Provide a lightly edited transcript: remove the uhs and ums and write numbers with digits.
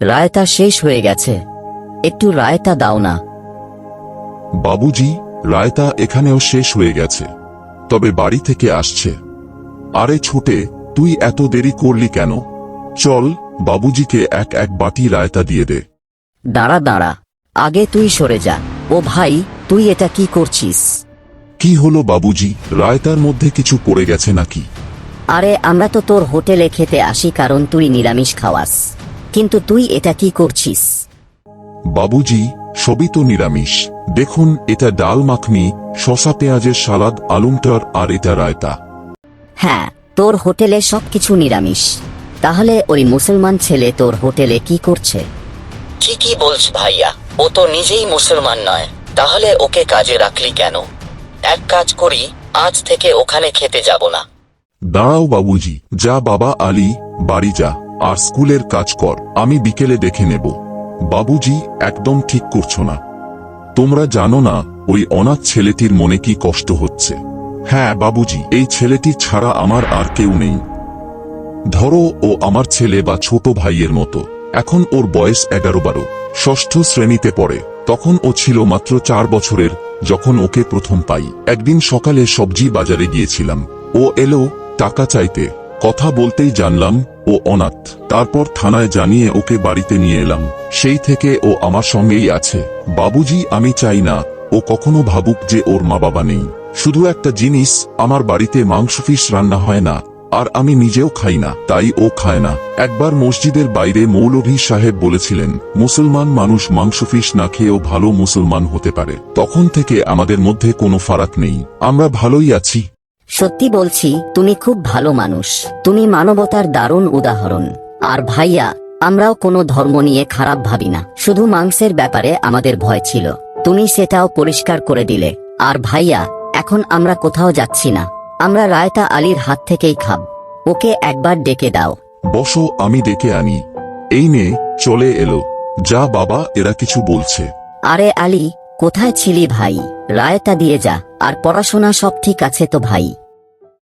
রায়তা শেষ হয়ে গেছে, একটু রায়তা দাও না। বাবুজি, রায়তা এখানেও শেষ হয়ে গেছে, তবে বাড়ি থেকে আসছে। আরে ছোটে, তুই এত দেরি করলি কেন? চল, বাবুজিকে এক এক বাটি রায়তা দিয়ে দে। দাঁড়া দাঁড়া, আগে তুই সরে যা। ও ভাই, তুই এটা কি করছিস? কি হলো বাবুজি, রায়তার মধ্যে কিছু পড়ে গেছে নাকি? আরে আমরা তো তোর হোটেলে খেতে আসি কারণ তুই নিরামিষ খাওয়াস, কিন্তু তুই এটা কি করছিস? বাবুজি, সবই তো নিরামিষ। দেখুন, এটা ডাল মাখনি, শসা পেঁয়াজের সালাদ, আলুমটার, আর এটা রায়তা। হ্যাঁ, তোর হোটেলে সবকিছু নিরামিষ। তাহলে ওই মুসলমান ছেলে তোর হোটেলে কি করছে? ঠিকই বলছ ভাইয়া, ও তো নিজেই মুসলমান নয়, তাহলে ওকে কাজে রাখলি কেন? এক কাজ করি, আজ থেকে ওখানে খেতে যাব না। দাঁড়াও বাবুজি, যা বাবা আলী, বাড়ি যা, আর স্কুলের কাজ কর, আমি বিকেলে দেখে নেব। বাবুজি, একদম ঠিক করছো না। তোমরা জানো না ওই অনাথ ছেলেটির মনে কি কষ্ট হচ্ছে। হ্যাঁ বাবুজি, এই ছেলেটি ছাড়া আমার আর কেউ নেই। ধরো, ও আমার ছেলে বা ছোট ভাইয়ের মতো। এখন ওর বয়স 11-12, ষষ্ঠ শ্রেণীতে পড়ে। তখন ও ছিল মাত্র 4 বছরের যখন ওকে প্রথম পাই। একদিন সকালে সবজি বাজারে গিয়েছিলাম, ও এলো টাকা চাইতে। কথা বলতেই জানলাম ও অনাথ। তারপর থানায় জানিয়ে ওকে বাড়িতে নিয়ে এলাম। সেই থেকে ও আমার সঙ্গেই আছে। বাবুজি, আমি চাই না ও কখনো ভাবুক যে ওর মা বাবা নেই। শুধু একটা জিনিস, আমার বাড়িতে মাংস ফিশ রান্না হয় না, আর আমি নিজেও খাই না, তাই ও খায় না। একবার মসজিদের বাইরে মৌলভী সাহেব বলেছিলেন, মুসলমান মানুষ মাংস ফিশ না খেয়েও ভালো মুসলমান হতে পারে। তখন থেকে আমাদের মধ্যে কোনো ফারাক নেই, আমরা ভালোই আছি। সত্যি বলছি, তুমি খুব ভালো মানুষ। তুমি মানবতার দারুণ উদাহরণ। আর ভাইয়া, আমরাও কোনো ধর্ম নিয়ে খারাপ ভাবি না, শুধু মাংসের ব্যাপারে আমাদের ভয় ছিল, তুমি সেটাও পরিষ্কার করে দিলে। আর ভাইয়া, এখন আমরা কোথাও যাচ্ছি না, আমরা রায়তা আলীর হাত থেকেই খাব। ওকে একবার ডেকে দাও। বসো, আমি ডেকে আনি। এই নে, চলে এলো। যা বাবা, এরা কিছু বলছে। আরে আলী, কোথায় ছিলি ভাই? রায়তা দিয়ে যা। আর পড়াশোনা সব ঠিক আছে তো ভাই?